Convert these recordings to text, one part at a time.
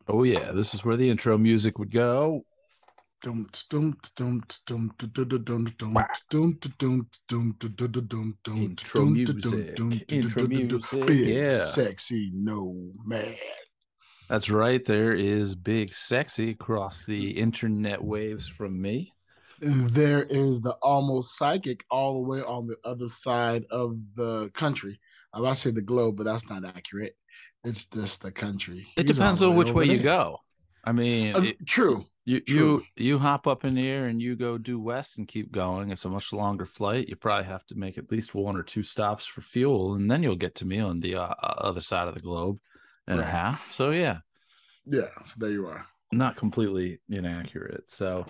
Oh yeah, this is where the intro music would go. Dum dum dum dum dum dum dum dum Wah. dum dum dum dum Intro dum dum music. Intro dum. music. Big Yeah. sexy nomad. That's right. There is Big Sexy across the internet waves from me. And there is the almost psychic all the way on the other side of the country. I about to say the globe, but that's not accurate. It's just the country. It He's all depends the on way which way over you there. go. I mean, True, you true. you you hop up in the air and you go due west and keep going. It's a much longer flight. You probably have to make at least one or two stops for fuel, and then you'll get to me on the other side of the globe and a Right. half. So yeah, Yeah, so there you are. not completely inaccurate. So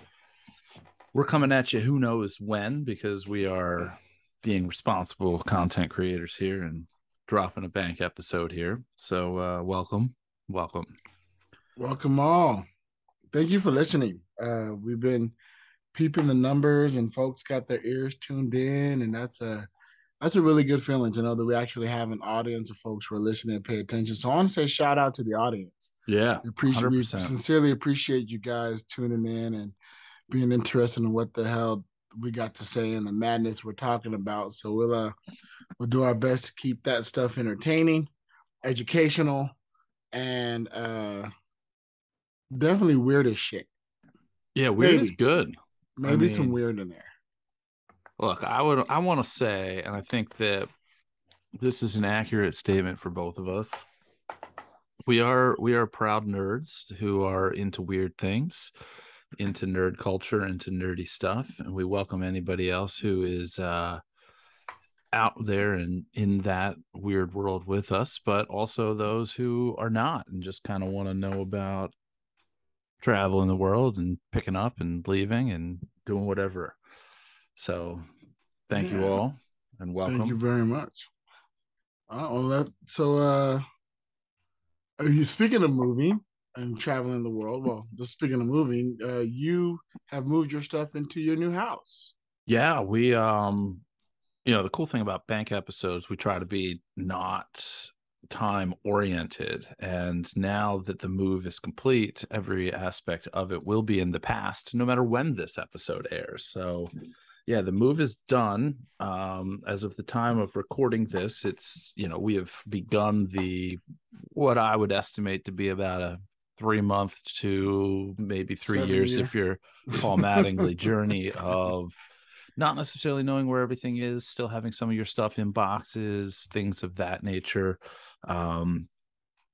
we're coming at you who knows when because we are being responsible content creators here and dropping a bank episode here. So welcome. Welcome. Welcome all. Thank you for listening. We've been peeping the numbers and folks got their ears tuned in, and that's a really good feeling to know that we actually have an audience of folks who are listening and pay attention. So I want to say shout out to the audience. Yeah, We 100%. sincerely appreciate you guys tuning in and being interested in what the hell we got to say and the madness we're talking about. So we'll do our best to keep that stuff entertaining, educational, and definitely weird as shit. Yeah, weird is Maybe, good. I maybe some mean, weird in there. look, I want to say, and I think that this is an accurate statement for both of us. We are proud nerds who are into weird things, into nerd culture, into nerdy stuff, and we welcome anybody else who is out there and in that weird world with us, but also those who are not and just kind of want to know about traveling the world and picking up and leaving and doing whatever. So thank you Yeah, all and thank you welcome. very much. Are you speaking of moving and traveling the world? Well, just speaking of moving, you have moved your stuff into your new house. Yeah, we the cool thing about bank episodes, we try to be not time oriented. And now that the move is complete, every aspect of it will be in the past, no matter when this episode airs. So, yeah, the move is done. As of the time of recording this, we have begun what I would estimate to be about a 3 month to maybe 3 years Seven-year. if you're Paul Mattingly journey of not necessarily knowing where everything is, still having some of your stuff in boxes, things of that nature. Um,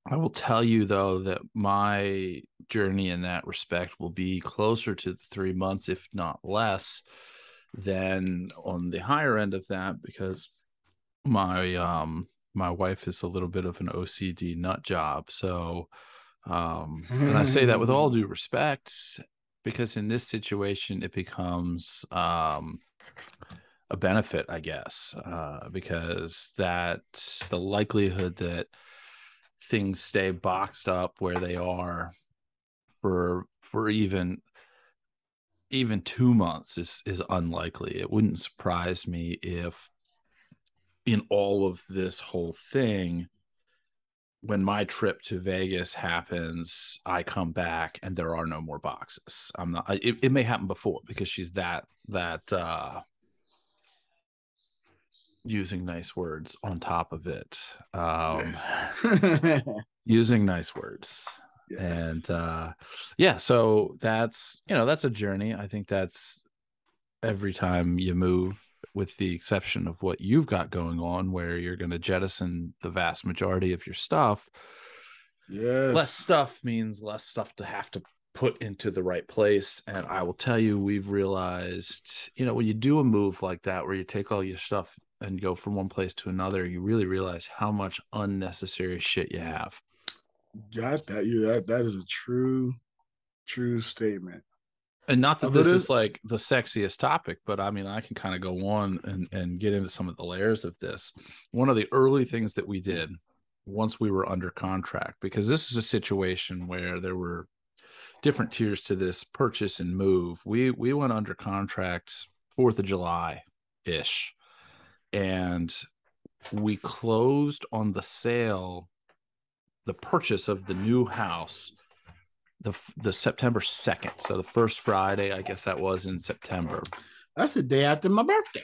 I will tell you though that my journey in that respect will be closer to the 3 months, if not less, than on the higher end of that because my wife is a little bit of an OCD nut job. So and I say that with all due respect because in this situation it becomes a benefit, I guess, because that the likelihood that things stay boxed up where they are for even 2 months is unlikely. It wouldn't surprise me if in all of this whole thing, when my trip to Vegas happens, I come back and there are no more boxes. I'm not. It may happen before because she's that using nice words on top of it. Um, Yes. using nice words. Yeah. And yeah, so that's a journey. I think that's every time you move, with the exception of what you've got going on, where you're going to jettison the vast majority of your stuff. Less Yes. stuff means less stuff to have to put into the right place. And I will tell you, we've realized, when you do a move like that, where you take all your stuff and go from one place to another, you really realize how much unnecessary shit you have. Got that. You that is a true statement. And not that Although this this is like the sexiest topic, but I mean, I can kind of go on and get into some of the layers of this. One of the early things that we did once we were under contract, because this is a situation where there were different tiers to this purchase and move. We went under contract 4th of July ish, and we closed on the purchase of the new house the September 2nd. So the first Friday, I guess that was in September. That's the day after my birthday.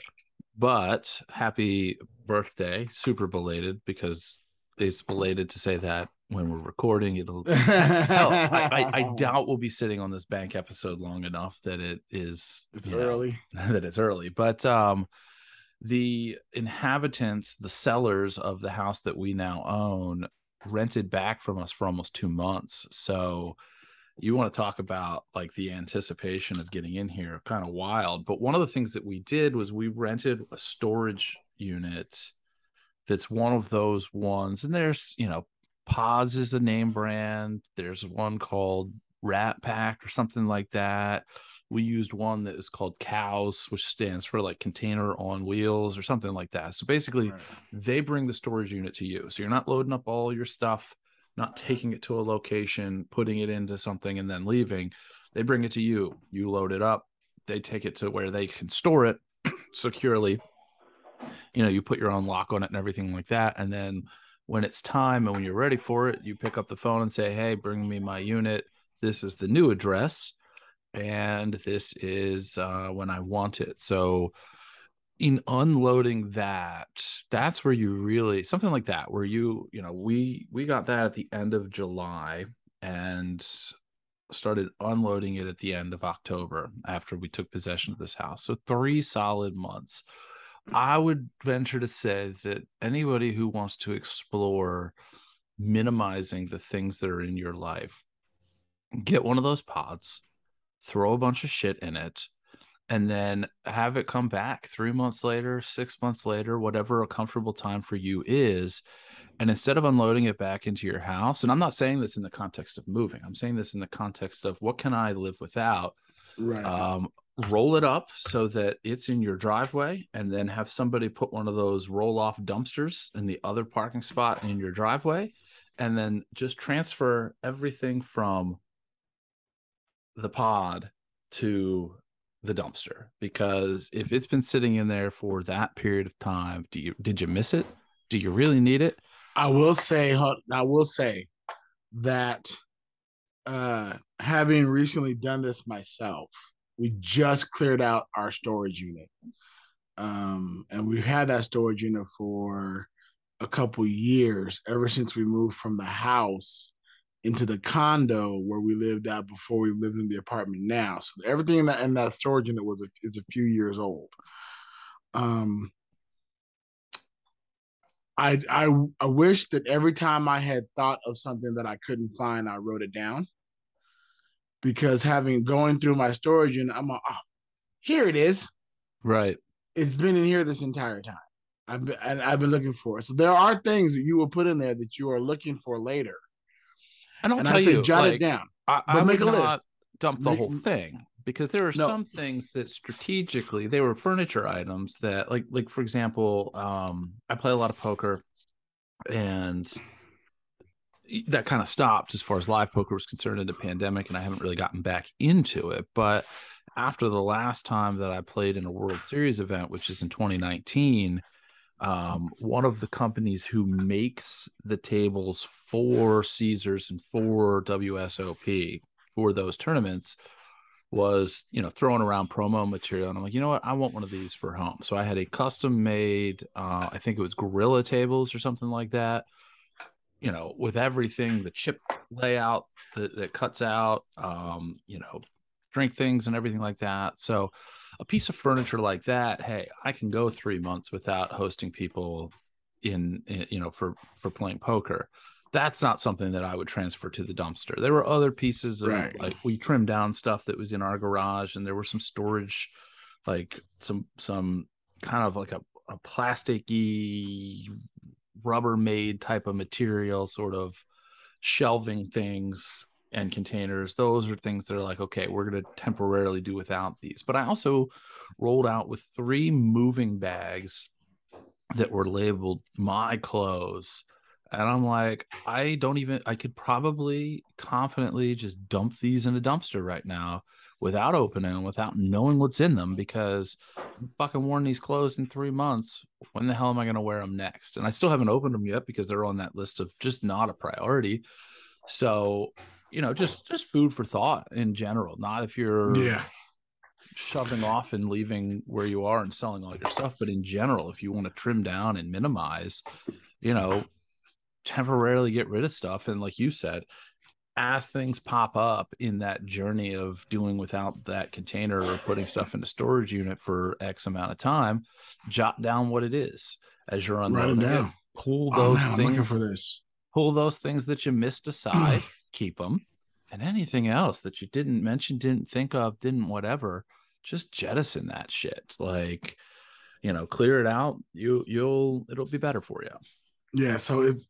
But happy birthday, super belated, because it's belated to say that when we're recording. It'll hell, I doubt we'll be sitting on this bank episode long enough that it is, It's early. that it's early. But the inhabitants, the sellers of the house that we now own, rented back from us for almost 2 months. So you want to talk about like the anticipation of getting in here, kind of wild. But one of the things that we did was we rented a storage unit that's one of those ones. And there's, Pods is a name brand. There's one called Rat Pack or something like that. We used one that is called Cows, which stands for like container on wheels or something like that. So basically, Right. they bring the storage unit to you. So you're not loading up all your stuff, not taking it to a location, putting it into something, and then leaving. They bring it to you. You load it up. They take it to where they can store it securely. You put your own lock on it and everything like that. And then when it's time and when you're ready for it, you pick up the phone and say, hey, bring me my unit. This is the new address. And this is when I want it. So in unloading that, that's where you really, something like that, where we got that at the end of July and started unloading it at the end of October after we took possession of this house. So 3 solid months. I would venture to say that anybody who wants to explore minimizing the things that are in your life, get one of those pods, throw a bunch of shit in it, and then have it come back 3 months later, 6 months later, whatever a comfortable time for you is. And instead of unloading it back into your house, and I'm not saying this in the context of moving, I'm saying this in the context of what can I live without? Right. Roll it up so that it's in your driveway, and then have somebody put one of those roll off dumpsters in the other parking spot in your driveway, and then just transfer everything from the pod to the dumpster. Because if it's been sitting in there for that period of time, did you miss it? Do you really need it? I will say that having recently done this myself, we just cleared out our storage unit. And we've had that storage unit for a couple years, ever since we moved from the house into the condo where we lived at before we lived in the apartment now. So everything in that storage unit is a few years old. Um, I wish that every time I had thought of something that I couldn't find, I wrote it down, because having going through my storage unit, I'm like, oh, here it is. Right. It's been in here this entire time. I've been looking for it. So there are things that you will put in there that you are looking for later. And I'll And I tell say you, jot it like, down, I but make would a list. not dump the Make whole thing, because there are no some things that strategically they were furniture items that, like for example, I play a lot of poker, and that kind of stopped as far as live poker was concerned in the pandemic, and I haven't really gotten back into it. But after the last time that I played in a World Series event, which is in 2019, one of the companies who makes the tables for Caesars and for WSOP for those tournaments was, throwing around promo material. And I'm like, you know what? I want one of these for home. So I had a custom made, I think it was Gorilla tables or something like that, with everything, the chip layout that cuts out, drink things and everything like that. So a piece of furniture like that, hey, I can go 3 months without hosting people for playing poker. That's not something that I would transfer to the dumpster. There were other pieces of, right, like, we trimmed down stuff that was in our garage, and there were some storage, like some kind of like a plasticky Rubbermaid type of material, sort of shelving things and containers. Those are things that are like, okay, we're going to temporarily do without these. But I also rolled out with 3 moving bags that were labeled my clothes. And I'm like, I could probably confidently just dump these in a dumpster right now without opening them, without knowing what's in them, because I'm fucking worn these clothes in 3 months. When the hell am I going to wear them next? And I still haven't opened them yet because they're on that list of just not a priority. So just food for thought in general. Not if you're Yeah. shoving off and leaving where you are and selling all your stuff, but in general, if you want to trim down and minimize, you know, temporarily get rid of stuff. And like you said, as things pop up in that journey of doing without that container or putting stuff in a storage unit for X amount of time, jot down what it is as you're Write it unloading it. down. Oh man, I'm looking for this. Pull those things that you missed aside, keep them, and anything else that you didn't mention, didn't think of, didn't whatever, just jettison that shit. Like, clear it out. It'll be better for you. Yeah, so it's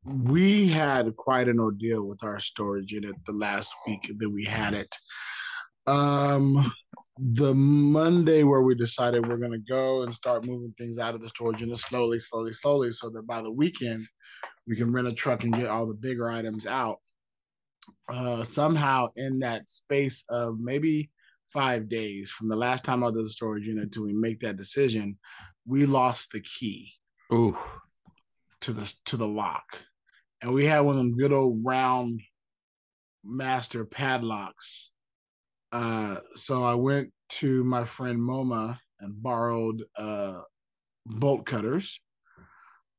we had quite an ordeal with our storage unit the last week that we had it. Um, the Monday where we decided we're gonna go and start moving things out of the storage unit slowly, slowly, slowly, so that by the weekend we can rent a truck and get all the bigger items out. Somehow in that space of maybe 5 days from the last time I did the storage unit to we make that decision, we lost the key Ooh. to the lock. And we had one of them good old round master padlocks. So I went to my friend MoMA and borrowed bolt cutters,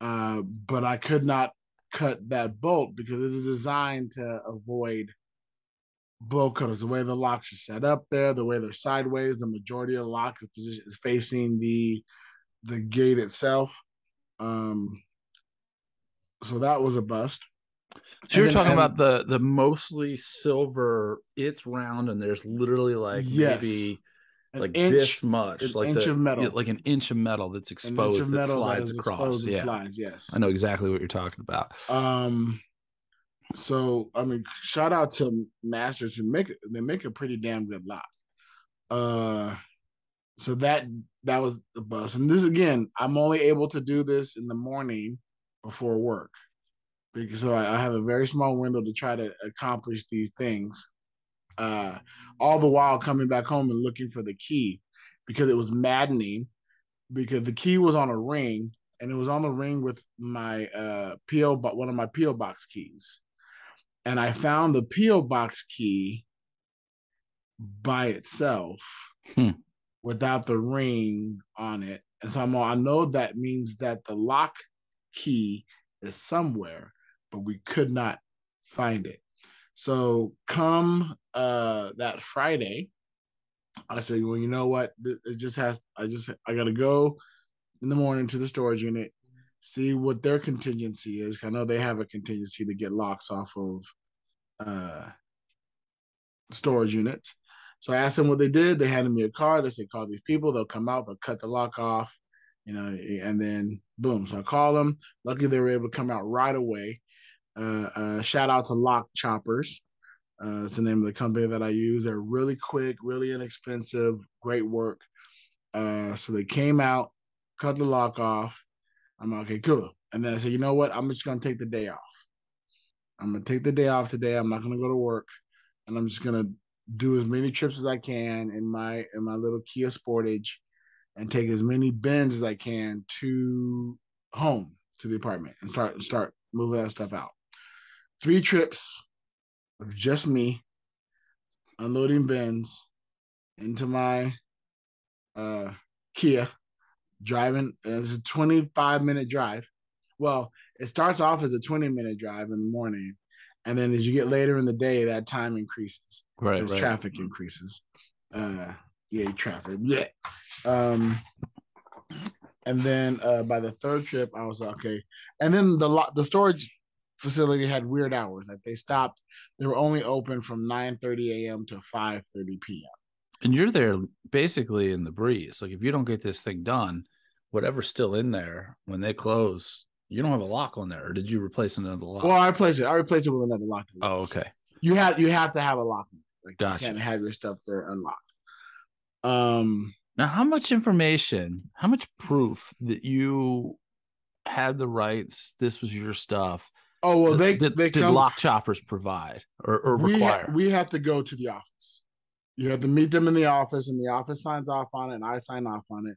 but I could not cut that bolt because it is designed to avoid bolt cutters. The way the locks are set up there, the way they're sideways, the majority of the lock is facing the gate itself. Um, so that was a bust. So you're talking about the mostly silver. It's round, and there's literally like yes, maybe like this much, an like inch of metal, like an inch of metal that's an inch of exposed that metal that slides is across. exposed and Yeah, slides. I Yes. know exactly what you're talking about. So I mean, shout out to Masters who make a pretty damn good lock. Uh, so that was the bus, and this again, I'm only able to do this in the morning before work because so I have a very small window to try to accomplish these things. All the while coming back home and looking for the key because it was maddening because the key was on a ring and it was on the ring with my PO but one of my PO box keys. And I found the PO box key by itself Hmm. without the ring on it. And so I know that means that the lock key is somewhere, but we could not find it. So come that Friday, I said, well, you know what? It just has. I got to go in the morning to the storage unit, see what their contingency is. I know they have a contingency to get locks off of uh, storage units. So I asked them what they did. They handed me a card. They said, call these people. They'll come out. They'll cut the lock off, and then boom. So I call them. Luckily, they were able to come out right away. Shout out to Lock Choppers. It's the name of the company that I use. They're really quick, really inexpensive, great work. So they came out, cut the lock off. I'm like, okay, cool. And then I said, you know what? I'm just gonna take the day off. I'm gonna take the day off today. I'm not gonna go to work, and I'm just gonna do as many trips as I can in my little Kia Sportage, and take as many bends as I can to home to the apartment and start moving that stuff out. 3 trips of just me unloading bins into my uh, Kia, driving. It's a 25-minute drive. Well, it starts off as a 20-minute drive in the morning. And then as you get later in the day, that time increases Right, as right. traffic increases. Yeah, traffic. Yeah. Um, and then by the third trip, I was like, okay. And then the storage facility had weird hours. Like they stopped. They were only open from 9:30 a.m. to 5:30 p.m. And you're there basically in the breeze. Like if you don't get this thing done, whatever's still in there when they close, you don't have a lock on there. Or did you replace another Well, lock? I replaced it. I replaced it with another lock. Oh, okay. You have to have a lock. Like you can't Gotcha. have your stuff there unlocked. Um. Now, how much information, how much proof that you had the rights, this was your stuff, Oh well, they did come. lock choppers provide or require? We have to go to the office. You have to meet them in the office, and the office signs off on it, and I sign off on it.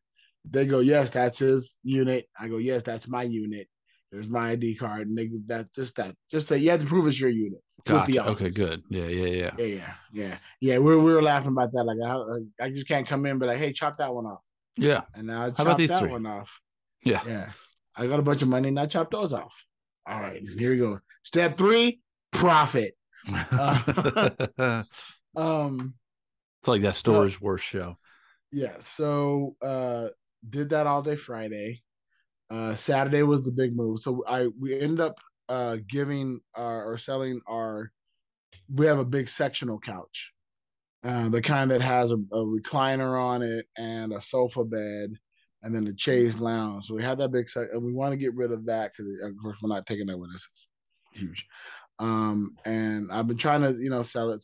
They go, yes, that's his unit. I go, yes, that's my unit. There's my ID card, and they that. Just that. Just that you have to prove it's your unit. with the Gotcha. Okay, office. good. Yeah. Yeah. We were laughing about that. Like I just can't come in and be like, hey, chop that one off. Yeah. And now I How about chopped these that three? one off. Yeah. Yeah. I got a bunch of money and I chopped those off. All right, here we go. Step 3, profit. It's Um, like that so store's worst show. yeah, so did that all day Friday. Saturday was the big move. So we ended up giving or selling our. We have a big sectional couch, the kind that has a recliner on it and a sofa bed, and then a chaise lounge. So we had that big set, and we want to get rid of that because, of course, we're not taking that with us. It's huge. And I've been trying to, sell it.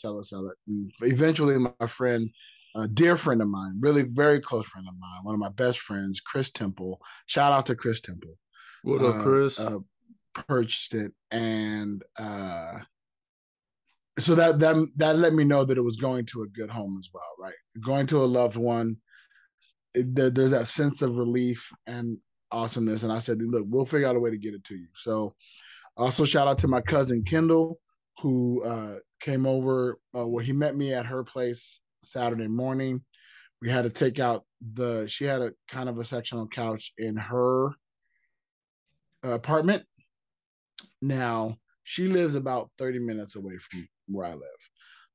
And eventually, my friend, a dear friend of mine, really very close friend of mine, one of my best friends, Chris Temple. Shout out to Chris Temple. What up, Uh, Chris? uh, Purchased it, and so that let me know that it was going to a good home as well, right? Going to a loved one. There's that sense of relief and awesomeness. And I said, look, we'll figure out a way to get it to you. So also shout out to my cousin Kendall, who came over. Where he met me at her place Saturday morning. We had to take out she had a kind of a sectional couch in her apartment. Now she lives about 30 minutes away from where I live.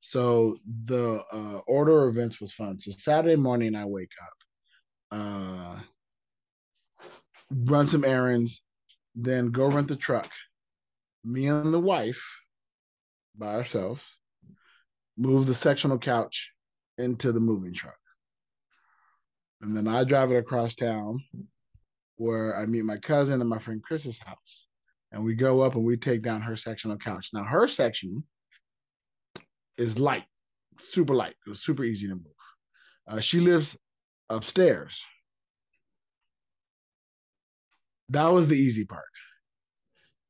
So the order of events was fun. So Saturday morning, I wake up, run some errands, then go rent the truck. Me and the wife by ourselves move the sectional couch into the moving truck. And then I drive it across town where I meet my cousin and my friend Chris's house. And we go up and we take down her sectional couch. Now, her section is light, super light. It was super easy to move. She lives upstairs. That was the easy part.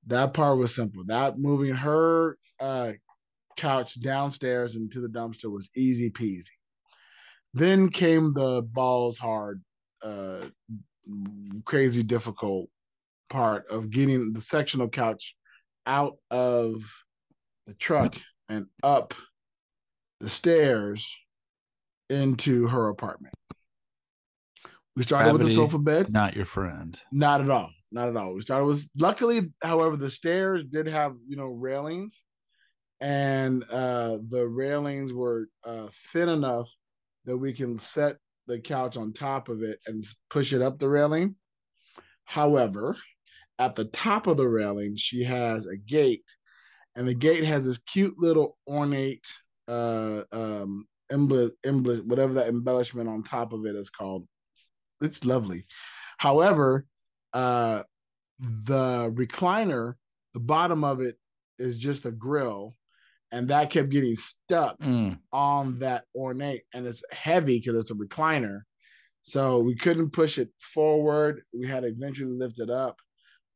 That part was simple. That moving her couch downstairs into the dumpster was easy peasy. Then came the balls hard, uh, crazy difficult part of getting the sectional couch out of the truck and up the stairs into her apartment. We started with the Gravity, sofa bed. not your friend. Not at all. Not at all. We started with, luckily, however, the stairs did have, railings, and the railings were thin enough that we can set the couch on top of it and push it up the railing. However, at the top of the railing, she has a gate, and the gate has this cute little ornate whatever that embellishment on top of it is called. It's lovely. However, uh, the recliner, the bottom of it is just a grill, and that kept getting stuck Mm. on that ornate, and it's heavy because it's a recliner. So we couldn't push it forward. We had to eventually lift it up,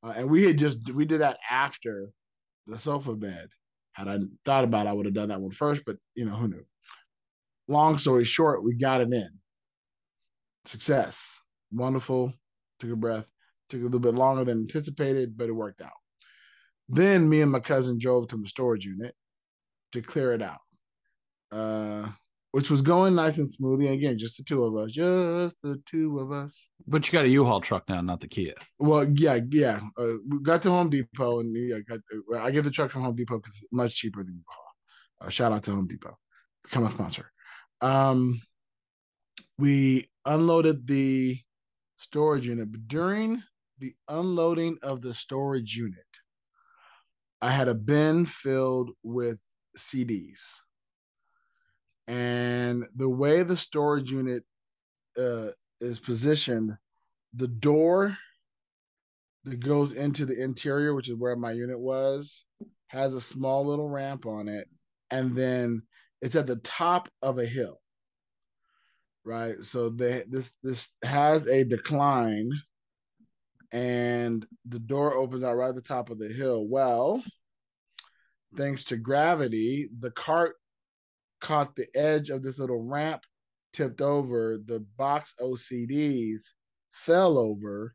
and we did that after the sofa bed. Had I thought about it, I would have done that one first, but who knew? Long story short, we got it in. Success. Wonderful. Took a breath. Took a little bit longer than anticipated, but it worked out. Then me and my cousin drove to the storage unit to clear it out, uh, which was going nice and smoothly. And again, just the two of us. Just the two of us. But you got a U-Haul truck now, not the Kia. Well, yeah. We got to Home Depot, and I get the truck from Home Depot because it's much cheaper than U-Haul. Shout out to Home Depot. Become a sponsor. We unloaded the storage unit, but during the unloading of the storage unit, I had a bin filled with CDs. And the way the storage unit uh, is positioned, the door that goes into the interior, which is where my unit was, has a small little ramp on it. And then it's at the top of a hill, right? So this has a decline, and the door opens out right at the top of the hill. Well, thanks to gravity, the cart caught the edge of this little ramp, tipped over. The box OCDs fell over,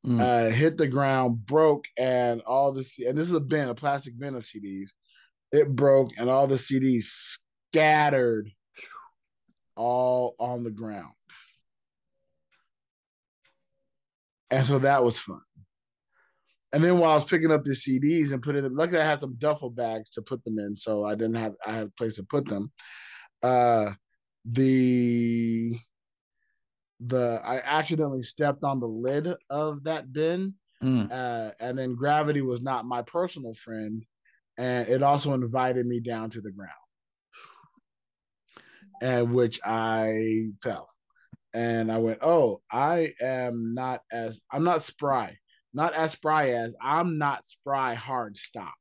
Mm. hit the ground, broke, and all this. And this is a plastic bin of CDs. It broke, and all the CDs scattered all on the ground. And so that was fun. And then while I was picking up the CDs and putting them, luckily I had some duffel bags to put them in, so I had a place to put them. Uh, the I accidentally stepped on the lid of that bin, Mm. and then gravity was not my personal friend, and it also invited me down to the ground, and which I fell. And I went, oh, I'm not spry, not as spry as I'm not spry hard stop.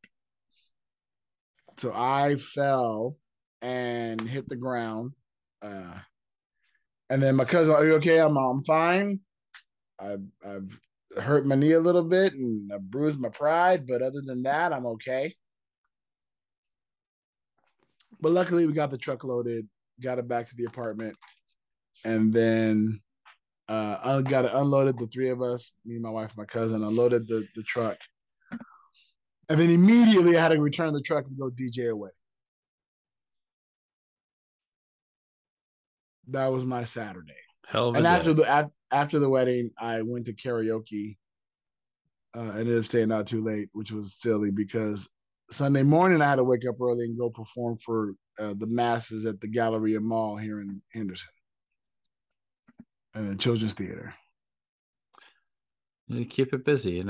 So I fell and hit the ground. Uh, and then my cousin, are you okay? I'm fine. I've hurt my knee a little bit and I bruised my pride, but other than that, I'm okay. But luckily, we got the truck loaded, got it back to the apartment, and then I got it unloaded. The three of us, me, my wife, my cousin, unloaded the truck, and then immediately I had to return the truck and go DJ a wedding. That was my Saturday. Hell of a And day. after the wedding, I went to karaoke. Ended up staying out too late, which was silly because Sunday morning I had to wake up early and go perform for the masses at the Galleria Mall here in Henderson and the Children's Theater. You keep it busy,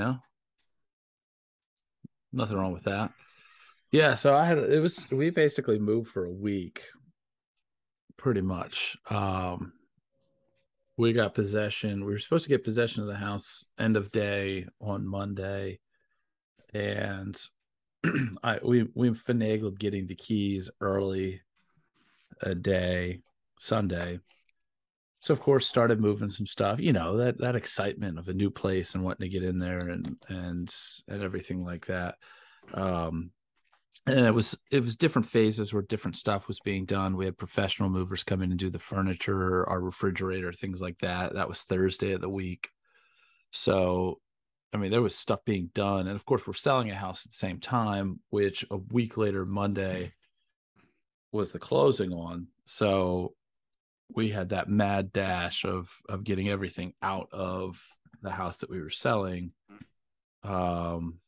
nothing wrong with that. Yeah, so we basically moved for a week pretty much. We got possession. We were supposed to get possession of the house end of day on Monday, and we finagled getting the keys early a day Sunday. So of course started moving some stuff, that excitement of a new place and wanting to get in there and everything like that. Um, and it was different phases where different stuff was being done. We had professional movers come in and do the furniture, our refrigerator, things like that. That was Thursday of the week. So I mean, there was stuff being done, and of course we're selling a house at the same time, which a week later Monday was the closing on. So we had that mad dash of getting everything out of the house that we were selling. um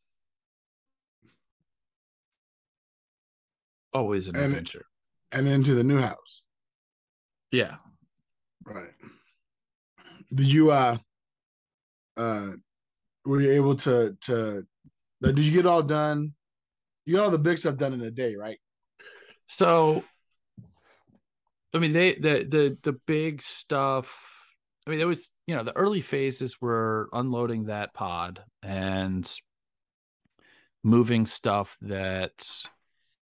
Always an and adventure. and into the new house. Yeah. Right. Did you uh were you able to did you get all done? You got all the big stuff done in a day, right? So I mean, the big stuff. I mean, there was, the early phases were unloading that pod and moving stuff that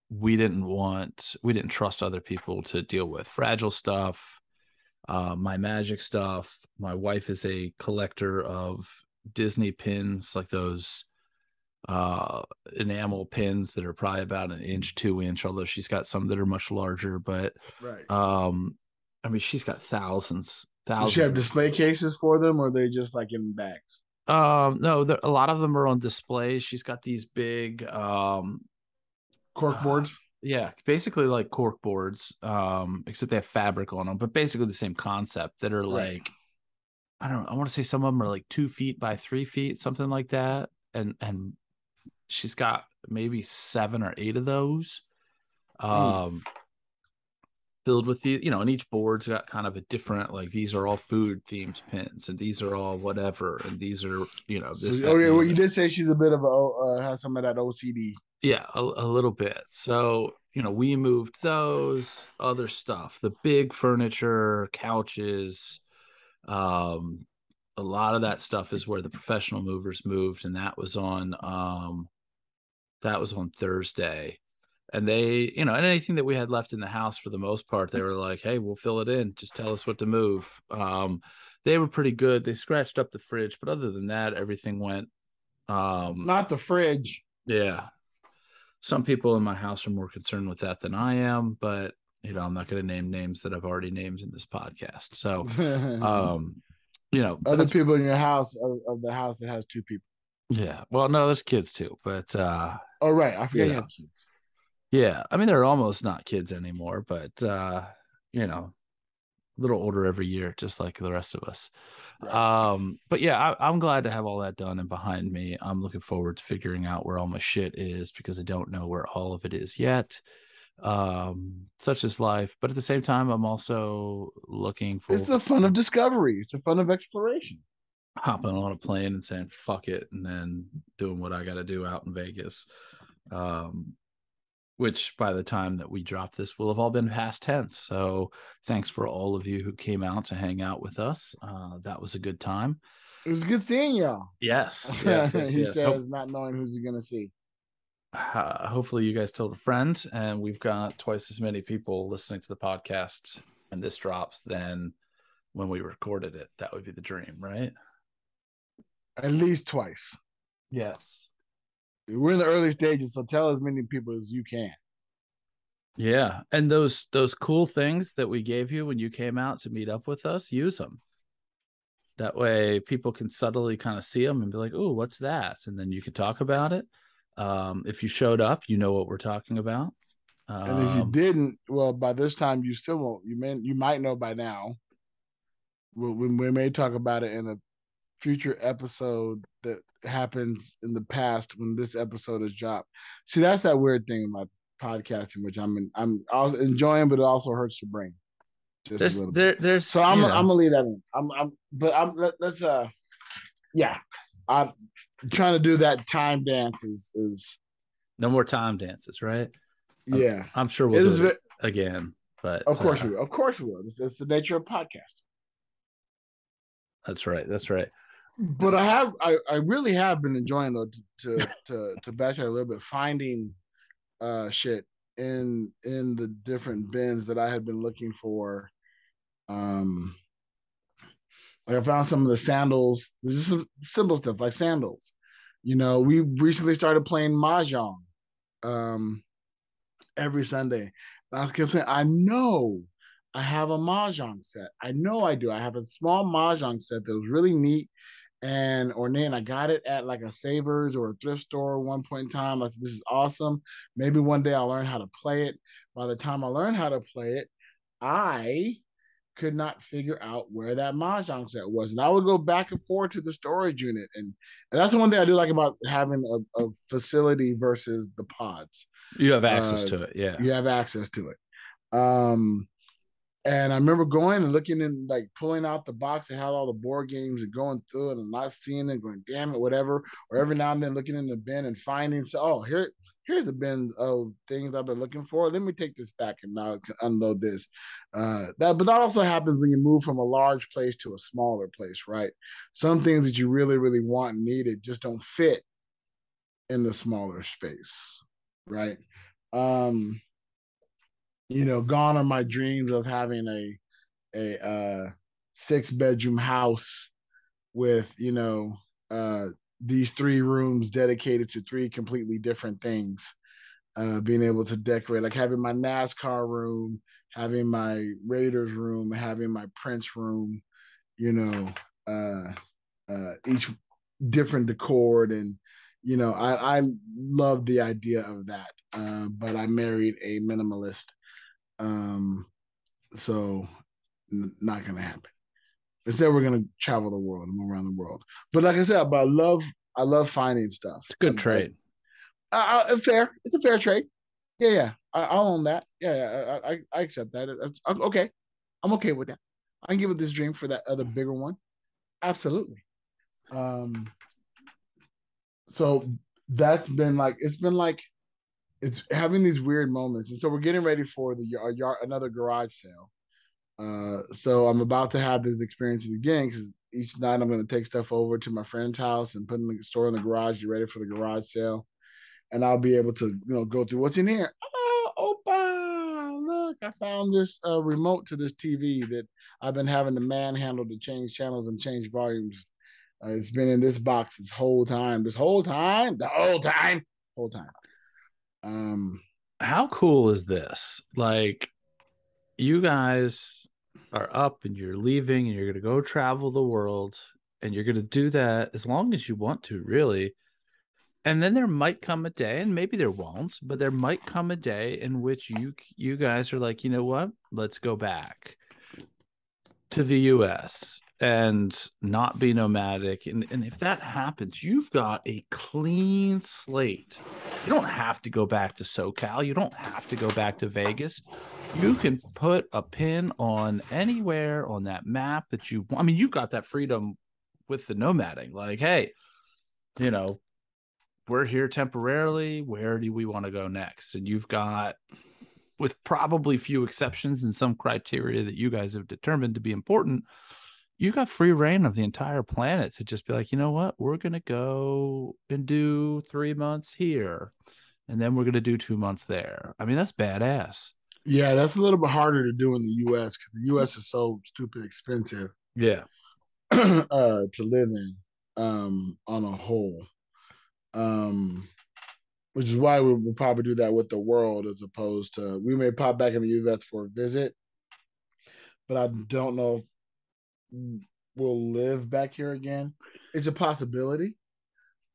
we didn't trust other people to deal with. Fragile stuff, my magic stuff. My wife is a collector of Disney pins, like those enamel pins that are probably about an inch, 2 inch, although she's got some that are much larger. But Right. um, I mean, she's got thousands, Does she thousands have of. display cases for them, or are they just like in bags? No, a lot of them are on display. She's got these big, Cork uh, boards? yeah, basically like cork boards, except they have fabric on them, but basically the same concept that are Right. like, I want to say some of them are like 2 feet by 3 feet, something like that. And she's got maybe 7 or 8 of those. Mm. Um, Filled with and each board's got kind of a different, like, these are all food themed pins, and these are all whatever, and these are, So, this, that, and okay, the well, you other. did say she's a bit of has some of that OCD. Yeah, a little bit. So, we moved those other stuff, the big furniture, couches, um, a lot of that stuff is where the professional movers moved, and that was on Thursday. And they, and anything that we had left in the house, for the most part, they were like, "Hey, we'll fill it in. Just tell us what to move." They were pretty good. They scratched up the fridge, but other than that, everything went. Not the fridge. Yeah, some people in my house are more concerned with that than I am, but I'm not going to name names that I've already named in this podcast. So, um, Other that's people in your house of the house that has two people. yeah. Well, no, there's kids too, but Oh, right. I forgot you you know, had kids. Yeah, I mean they're almost not kids anymore, but you know, a little older every year, just like the rest of us. Right. But yeah, I'm glad to have all that done and behind me. I'm looking forward to figuring out where all my shit is because I don't know where all of it is yet. Such is life. But at the same time, I'm also looking It's forward the fun of to discovery. It's the fun of exploration. hopping on a plane and saying fuck it and then doing what I got to do out in Vegas. Um, which by the time that we drop this will have all been past tense. So thanks for all of you who came out to hang out with us. That was a good time. It was good seeing y'all. Yes, yes, yes, He yes. says, not knowing who's he gonna see. Hopefully you guys told a friend, and we've got twice as many people listening to the podcast and this drops than when we recorded it. That would be the dream, right? At least twice. Yes. We're in the early stages, so tell as many people as you can. Yeah, and those cool things that we gave you when you came out to meet up with us, use them. That way people can subtly kind of see them and be like, oh, what's that? And then you can talk about it. If you showed up, you know what we're talking about. And if you Um, didn't, well, by this time you still won't. You might know by now. We may talk about it in a future episode that happens in the past when this episode is dropped. See, that's that weird thing about podcasting, which I'm also enjoying, but it also hurts the brain just a there's little bit. So there's I'm gonna leave that in. But let's yeah. I'm trying to do that time dance is no more time dances, right? yeah. I'm sure we'll It do is. it again, but Of course we will. Of course we will. It's the nature of podcasting. that's right. That's right. But I really have been enjoying though to backtrack a little bit, finding shit in the different bins that I had been looking for. Um, like I found some of the sandals. There's just some simple stuff like sandals. You know, we recently started playing mahjong um, every Sunday. And I kept saying, I know I have a mahjong set. I know I do. I have a small mahjong set that was really neat and ornate. And I got it at like a Savers or a thrift store at one point in time. I said, this is awesome. Maybe one day I'll learn how to play it. By the time I learned how to play it, I could not figure out where that mahjong set was. And I would go back and forth to the storage unit. And that's the one thing I do like about having a facility versus the pods. You have access Uh, to it, yeah. you have access to it. Um, and I remember going and looking and like pulling out the box that had all the board games and going through it and not seeing it, going, damn it, whatever. Or every now and then looking in the bin and finding, so, oh, here's the bin of things I've been looking for. Let me take this back and now unload this. But that also happens when you move from a large place to a smaller place, right? Some things that you really, really want and needed just don't fit in the smaller space, right? Um, gone are my dreams of having a 6-bedroom house with these 3 rooms dedicated to 3 completely different things. Being able to decorate, like having my NASCAR room, having my Raiders room, having my Prince room. You know, uh, each different decor, and I love the idea of that. But I married a minimalist, um, so not gonna happen. Instead, we're gonna travel the world and move around the world. But like I said, but I love finding stuff. It's a good trade. Fair. It's a fair trade. Yeah, yeah. I'll own that. Yeah, yeah. I accept that. I'm okay. I'm okay with that. I can give it this dream for that other bigger one. Absolutely. Um. So that's been like it's having these weird moments, and so we're getting ready for the yard another garage sale. So I'm about to have these experiences again because each night I'm going to take stuff over to my friend's house and put in the store in the garage, get ready for the garage sale, and I'll be able to go through what's in here. Oh, Opa! Look, I found this remote to this TV that I've been having to manhandle to change channels and change volumes. It's been in this box this whole time. Whole time. Um, How cool is this? Like, you guys are up and you're leaving and you're going to go travel the world and you're going to do that as long as you want to, really. And then there might come a day, and maybe there won't, but there might come a day in which you guys are like, you know what? Let's go back to the US and not be nomadic. And if that happens, you've got a clean slate. You don't have to go back to SoCal. You don't have to go back to Vegas. You can put a pin on anywhere on that map that you want. I mean, you've got that freedom with the nomading. Like, hey, you know, we're here temporarily. Where do we want to go next? And you've got, with probably few exceptions and some criteria that you guys have determined to be important, you got free reign of the entire planet to just be like, you know what, we're going to go and do 3 months here, and then we're going to do 2 months there. I mean, that's badass. Yeah, that's a little bit harder to do in the U.S. because the U.S. is so stupid expensive Yeah. to live in on a whole. Um, which is why we'll probably do that with the world as opposed to we may pop back in the U.S. for a visit, but I don't know if we'll live back here again. It's a possibility.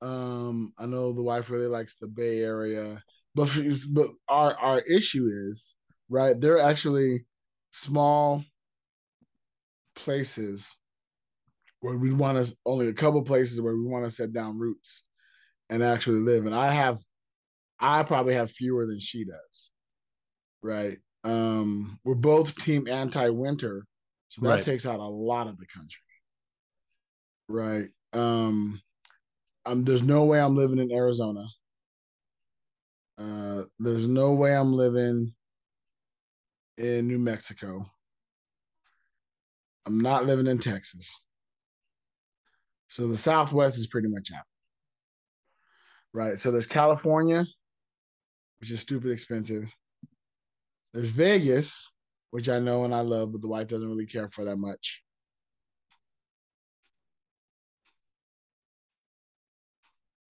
I know the wife really likes the Bay Area, but our issue is right. They're actually small places where we want to only a couple places where we want to set down roots and actually live. And I probably have fewer than she does. Right. We're both team anti-winter, so that Right. takes out a lot of the country. Right. There's no way I'm living in Arizona. There's no way I'm living in New Mexico. I'm not living in Texas. So the Southwest is pretty much out. Right. So there's California, which is stupid expensive. There's Vegas, which I know and I love, but the wife doesn't really care for that much.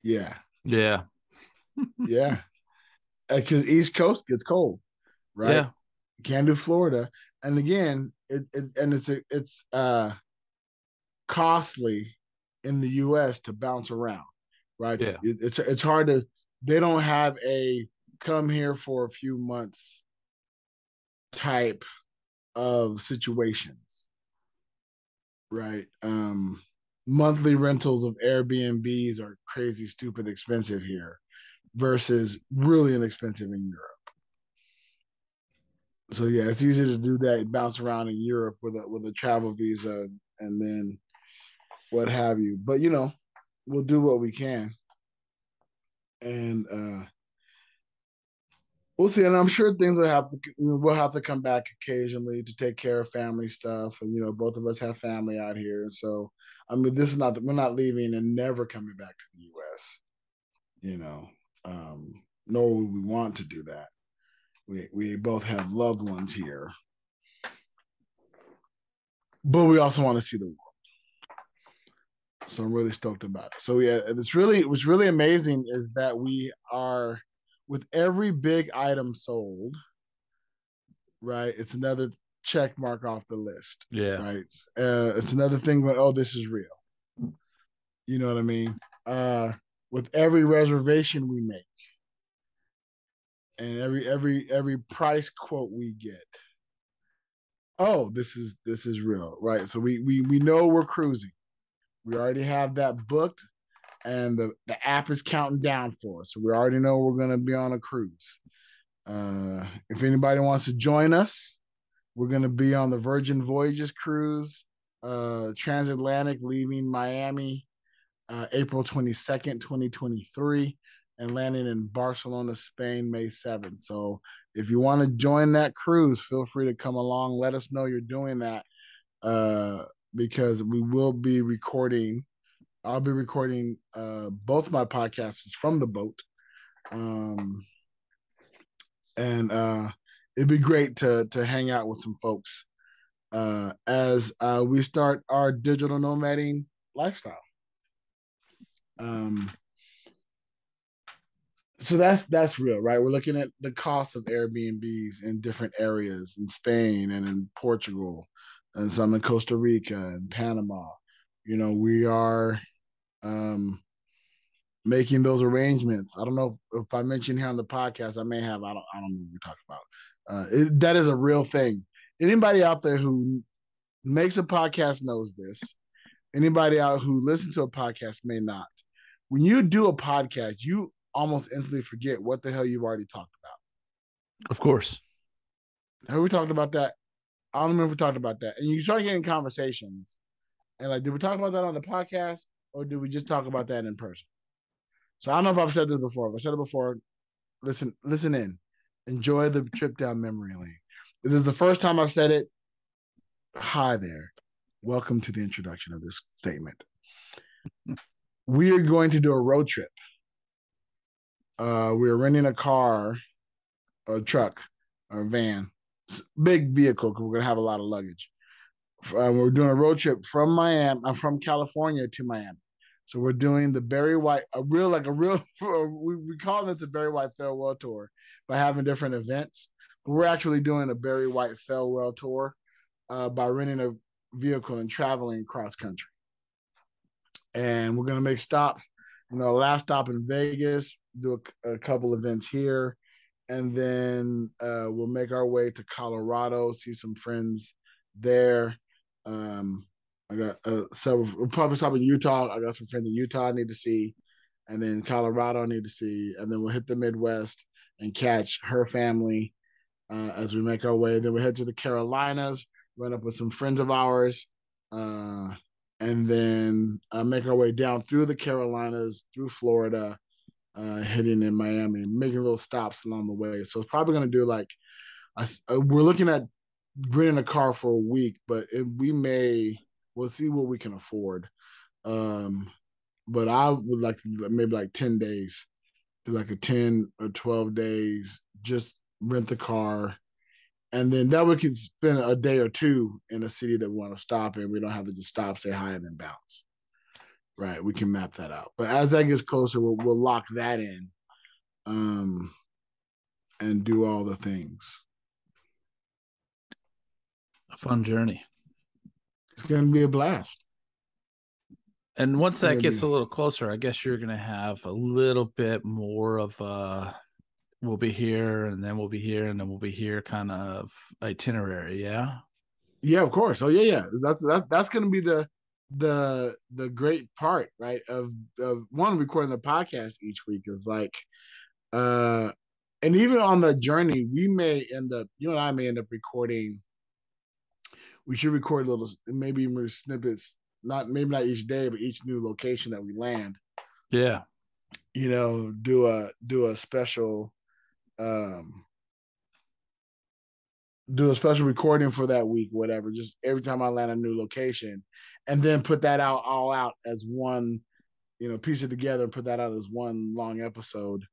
Yeah. Yeah. Yeah. Because East Coast gets cold, right? Yeah. Can't do Florida. And again, it's costly in the US to bounce around, right? Yeah. It's hard to they don't have a come here for a few months type of situations, right? Monthly rentals of Airbnbs are crazy, stupid expensive here versus really inexpensive in Europe. So yeah, it's easy to do that, bounce around in Europe with a travel visa and then what have you. But we'll do what we can, and we'll see. And I'm sure things we'll have to come back occasionally to take care of family stuff. And both of us have family out here, so I mean, this is not we're not leaving and never coming back to the U.S. You know, nor would we want to do that. We both have loved ones here, but we also want to see the world. So I'm really stoked about it. So yeah, what's really amazing is that we are with every big item sold, right? It's another check mark off the list, Yeah. right? It's another thing when this is real. You know what I mean? With every reservation we make and every price quote we get, this is real, right? So we know we're cruising. We already have that booked and the app is counting down for us. So we already know we're going to be on a cruise. If anybody wants to join us, we're going to be on the Virgin Voyages cruise, transatlantic, leaving Miami April 22nd, 2023, and landing in Barcelona, Spain, May 7th. So if you want to join that cruise, feel free to come along. Let us know you're doing that because we will be recording. I'll be recording both my podcasts from the boat. And it'd be great to hang out with some folks as we start our digital nomading lifestyle. Um, so that's real, right? We're looking at the cost of Airbnbs in different areas in Spain and in Portugal, and some in Costa Rica and Panama. We are um, making those arrangements. I don't know if I mentioned here on the podcast. I may have. I don't know what we talk about. That is a real thing. Anybody out there who makes a podcast knows this. Anybody out who listens to a podcast may not. When you do a podcast, you almost instantly forget what the hell you've already talked about. Of course. Have we talked about that? I don't remember if we talked about that. And you start getting conversations. And like, did we talk about that on the podcast or did we just talk about that in person? So I don't know if I've said this before. If I said it before, listen in. Enjoy the trip down memory lane. This is the first time I've said it. Hi there. Welcome to the introduction of this statement. We are going to do a road trip. We're renting a car, or a truck, or a van, big vehicle because we're gonna have a lot of luggage. We're doing a road trip from Miami. I'm from California to Miami, so we're doing the BerryWhite, a real. We call it the BerryWhite farewell tour by having different events. But we're actually doing a BerryWhite farewell tour by renting a vehicle and traveling cross country. And we're gonna make stops. Last stop in Vegas, do a couple events here, and then we'll make our way to Colorado, see some friends there. I got we'll probably stop in Utah. I got some friends in Utah I need to see, and then Colorado I need to see, and then we'll hit the Midwest and catch her family as we make our way. Then we head to the Carolinas, run up with some friends of ours, and then make our way down through the Carolinas, through Florida, hitting in Miami, making little stops along the way. So it's probably going to do we're looking at renting a car for a week, but we'll see what we can afford. But I would like maybe like 10 days, do like a 10 or 12 days, just rent the car. And then that we can spend a day or two in a city that we want to stop in. We don't have to just stop, say hi, and then bounce. Right. We can map that out. But as that gets closer, we'll lock that in and do all the things. A fun journey. It's going to be a blast. And once that gets a little closer, I guess you're going to have a little bit more of we'll be here and then we'll be here and then we'll be here kind of itinerary. Yeah. Yeah, of course. Oh yeah. That's going to be the great part, right? Of one, recording the podcast each week is like, and even on the journey, you and I may end up recording. We should record little, maybe snippets, maybe not each day, but each new location that we land. Yeah. Do a special, do a special recording for that week, whatever. Just every time I land a new location, and then put that all out as one, piece it together and put that out as one long episode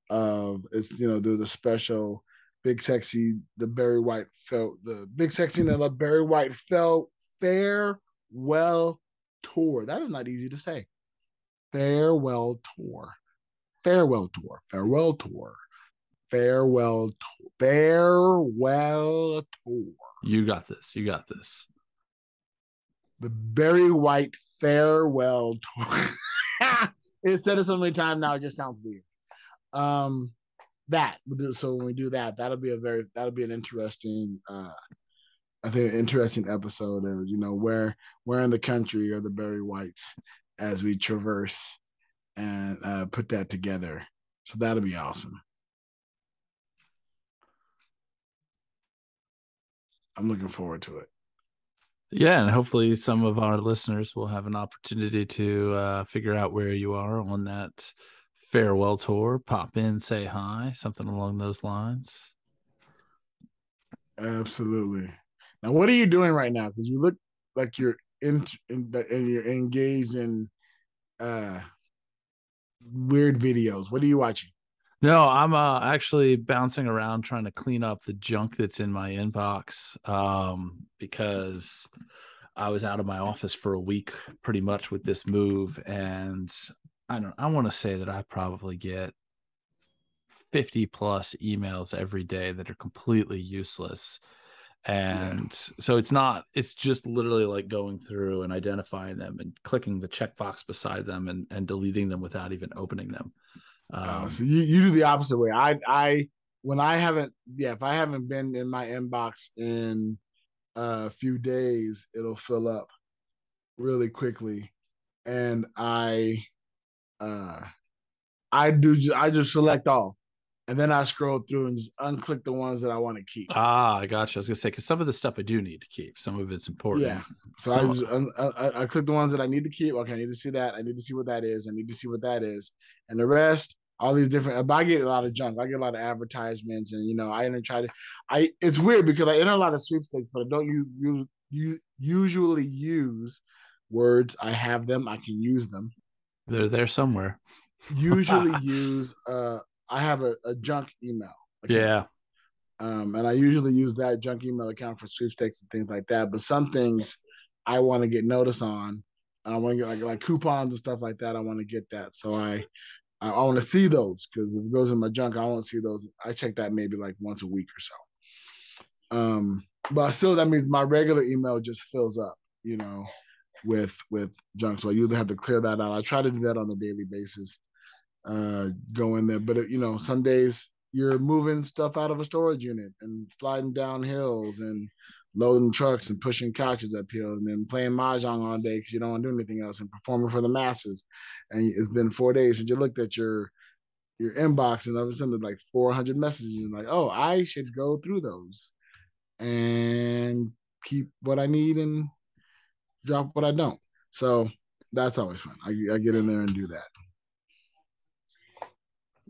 of do the special Big Sexy, the BerryWhite felt the Big Sexy and the BerryWhite felt farewell tour. That is not easy to say. Farewell tour. Farewell tour. Farewell tour. Farewell tour. Farewell tour. You got this. You got this. The BerryWhite farewell tour. Instead of so many times now, it just sounds weird. So when we do that, that'll be an interesting I think an interesting episode of where in the country are the BerryWhites as we traverse and put that together. So that'll be awesome. I'm looking forward to it. Yeah, and hopefully some of our listeners will have an opportunity to figure out where you are on that farewell tour. Pop in, say hi, something along those lines. Absolutely. Now, what are you doing right now? Because you look like you're and you're engaged in weird videos. What are you watching? No, I'm actually bouncing around trying to clean up the junk that's in my inbox because I was out of my office for a week pretty much with this move. And I want to say that I probably get 50 plus emails every day that are completely useless. Yeah. And so it's just literally like going through and identifying them and clicking the checkbox beside them and deleting them without even opening them. So um you do the opposite way. I when I haven't, yeah, if I haven't been in my inbox in a few days, it'll fill up really quickly, and uh I just select all, and then I scroll through and just unclick the ones that I want to keep. I gotcha. I was gonna say, because some of the stuff I do need to keep, some of it's Yeah. important. So I Some just I click the ones that I need to keep. Okay, I need to see that. I need to see what that is. I need to see what that is. And the rest, all these different. But I get a lot of junk. I get a lot of advertisements, and I even try to. I It's weird because I enter a lot of sweepstakes, but I don't you usually use words. I have them. I can use them. they're there somewhere. Usually use I have a junk email account. Yeah. And I usually use that junk email account for sweepstakes and things like that. But some things I want to get notice on, and I want to get like coupons and stuff like that. I want to get that, so I want to see those, because if it goes in my junk, I won't see those. I check that maybe like once a week or so. But still, that means my regular email just fills up, with junk. So I usually have to clear that out. I try to do that on a daily basis. Go in there. But some days you're moving stuff out of a storage unit and sliding down hills and loading trucks and pushing couches up hills and then playing mahjong all day because you don't want to do anything else and performing for the masses. And it's been 4 days since you looked at your inbox, and all of a sudden like 400 messages. And like, oh, I should go through those and keep what I need and drop what I don't. So that's always fun. I get in there and do that.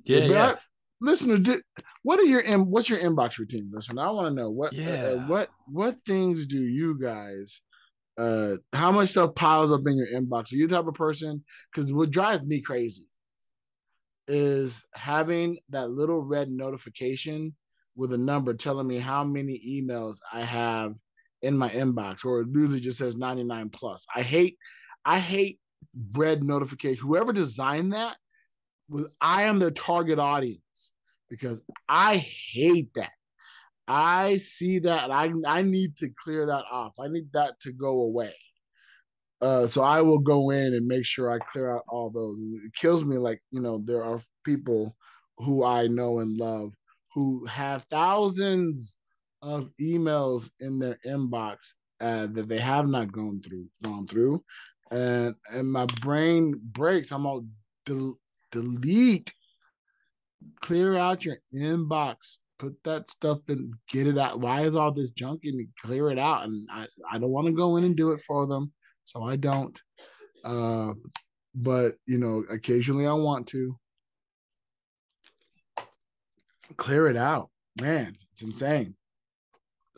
Yeah, But yeah, listeners, what's your inbox routine, listener? I want to know yeah, what things do you guys how much stuff piles up in your inbox? Are you the type of person? Because what drives me crazy is having that little red notification with a number telling me how many emails I have in my inbox, or it usually just says 99 plus. I hate red notification. Whoever designed that, I am their target audience, because I hate that. I see that, and I need to clear that off. I need that to go away. So I will go in and make sure I clear out all those. It kills me, like, there are people who I know and love who have thousands of emails in their inbox that they have not gone through, and my brain breaks. I'm all delete, clear out your inbox, put that stuff in, get it out. Why is all this junk in it? Clear it out. And I don't want to go in and do it for them, so I don't. Uh, but occasionally I want to clear it out. Man, it's insane.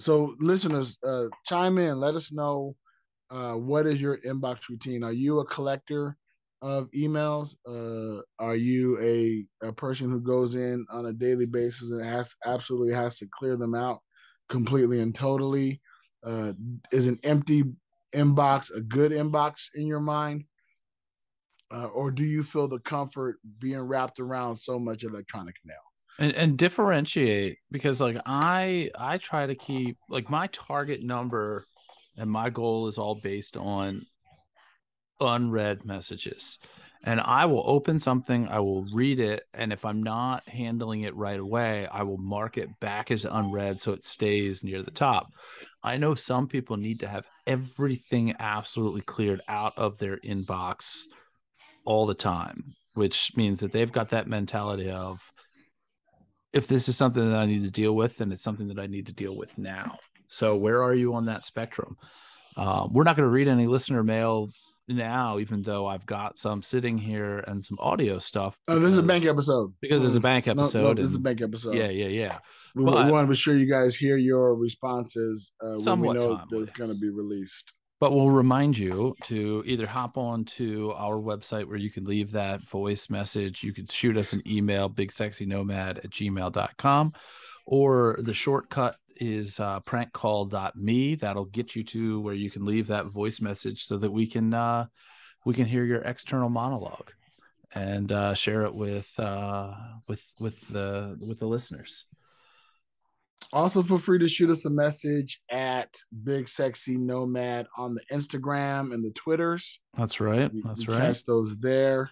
So listeners, chime in. Let us know, what is your inbox routine? Are you a collector of emails? Are you a person who goes in on a daily basis and absolutely has to clear them out completely and totally? Is an empty inbox a good inbox in your mind? Or do you feel the comfort being wrapped around so much electronic mail? and differentiate, because like I try to keep like my target number, and my goal is all based on unread messages. And I will open something, I will read it, and if I'm not handling it right away, I will mark it back as unread so it stays near the top. I know some people need to have everything absolutely cleared out of their inbox all the time, which means that they've got that mentality of, if this is something that I need to deal with, then it's something that I need to deal with now. So where are you on that spectrum? We're not going to read any listener mail now, even though I've got some sitting here and some audio stuff, This is a bank because episode. it's a bank No, no, episode. this is a And bank episode. yeah, yeah, yeah. We But want to be sure you guys hear your responses when we somewhat know that timely. it's going to be released. But we'll remind you to either hop on to our website where you can leave that voice message. You can shoot us an email, bigsexynomad@gmail.com, or the shortcut is prankcall.me. That'll get you to where you can leave that voice message so that we can hear your external monologue and share it with the listeners. Also, feel free to shoot us a message at Big Sexy Nomad on the Instagram and the Twitters. That's right. We That's right. catch those there.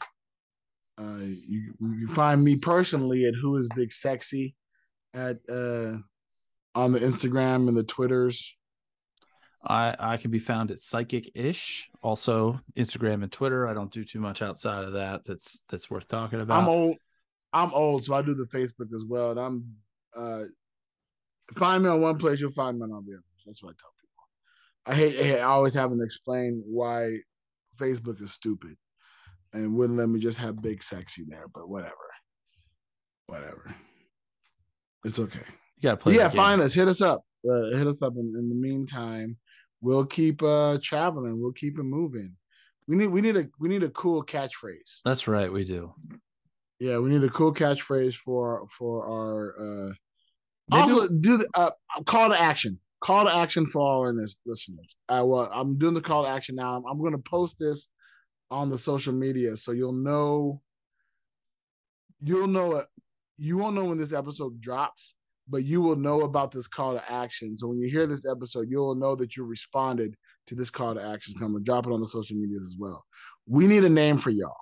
You can find me personally at Who is Big Sexy at on the Instagram and the Twitters. I can be found at Psychic-ish, also Instagram and Twitter. I don't do too much outside of that. That's worth talking I'm about. old. I'm old, so I do the Facebook as well. And I'm find me on one place, you'll find me on all the others. That's what I tell people. I always having to explain why Facebook is stupid and wouldn't let me just have Big Sexy there, but whatever. It's okay. You got to But play yeah, that game. find us, hit us up. Hit us up in the meantime. We'll keep traveling, we'll keep it moving. We need a cool catchphrase. That's right. We do. Yeah, we need a cool catchphrase for our Maybe also do the call to action. Call to action for all our listeners. Well, I'm doing the call to action now. I'm going to post this on the social media so you'll know it. You won't know when this episode drops, but you will know about this call to action. So when you hear this episode, you'll know that you responded to this call to action. I'm gonna drop it on the social medias as well. We need a name for y'all.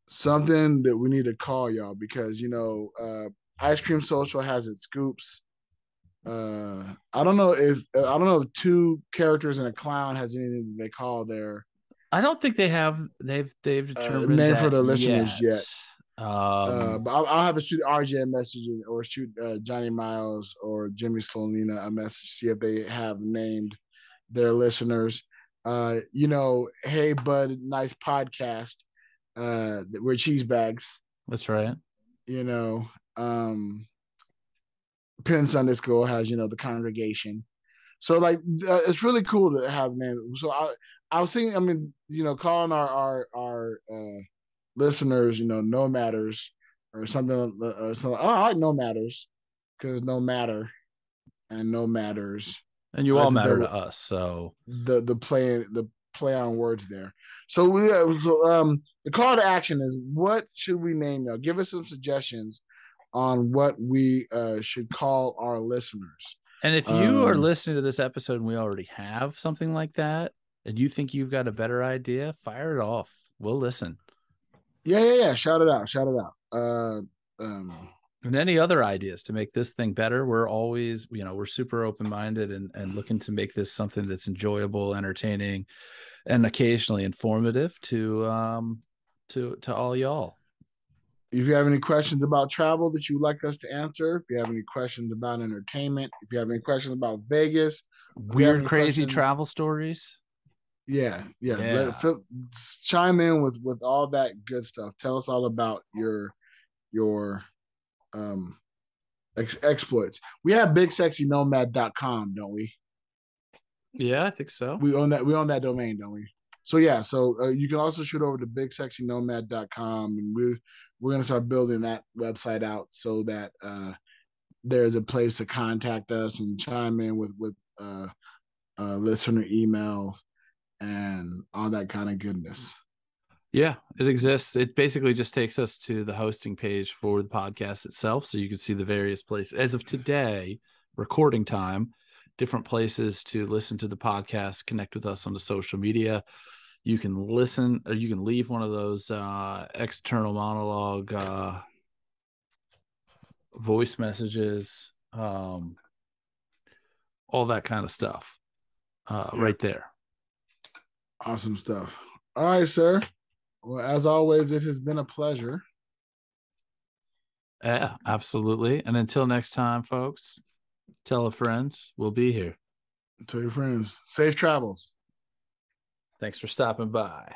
Something that we need to call y'all because Ice Cream Social has its scoops. I don't know if two characters and a clown has anything they call their I don't think they've determined name for that their listeners yet. yet. Um, But I'll have to shoot RJ a message or shoot Johnny Miles or Jimmy Slonina a message, see if they have named their listeners. Hey bud, nice podcast. We're cheese bags. that's right. You know, Penn Sunday School has the congregation. So like it's really cool to have names. So I was thinking, I mean, calling our listeners, no matters or something. Oh, I like no matters because no matter and no matters. And you I all did matter the to us. So play on words there. So the call to action is what should we name now? Give us some suggestions on what we should call our listeners. and if you are Um, listening to this episode and we already have something like that, and you think you've got a better idea, fire it off. We'll listen. yeah. Shout it out. Shout it out. Um, And any other ideas to make this thing better, we're always, we're super open-minded and looking to make this something that's enjoyable, entertaining, and occasionally informative to all y'all. if you have any questions about travel that you'd like us to answer, if you have any questions about entertainment, if you have any questions about Vegas, if you have Weird, any crazy questions, travel stories. yeah, Yeah. chime in with all that good stuff. Tell us all about your um exploits. We have bigsexynomad.com, don't we? Yeah, I think so. We own that. We own that domain, don't we? So yeah. So you can also shoot over to bigsexynomad.com, and we're gonna start building that website out so that there's a place to contact us and chime in with listener emails and all that kind of goodness. Yeah, it exists. It basically just takes us to the hosting page for the podcast itself. So you can see the various places as of today, recording time, different places to listen to the podcast, connect with us on the social media. You can listen or you can leave one of those external monologue voice messages, all that kind of stuff Yeah, right there. awesome stuff. All right, sir. Well, as always, it has been a pleasure. Yeah, absolutely. And until next time, folks, tell a friends. We'll be here. Tell your friends. Safe travels. Thanks for stopping by.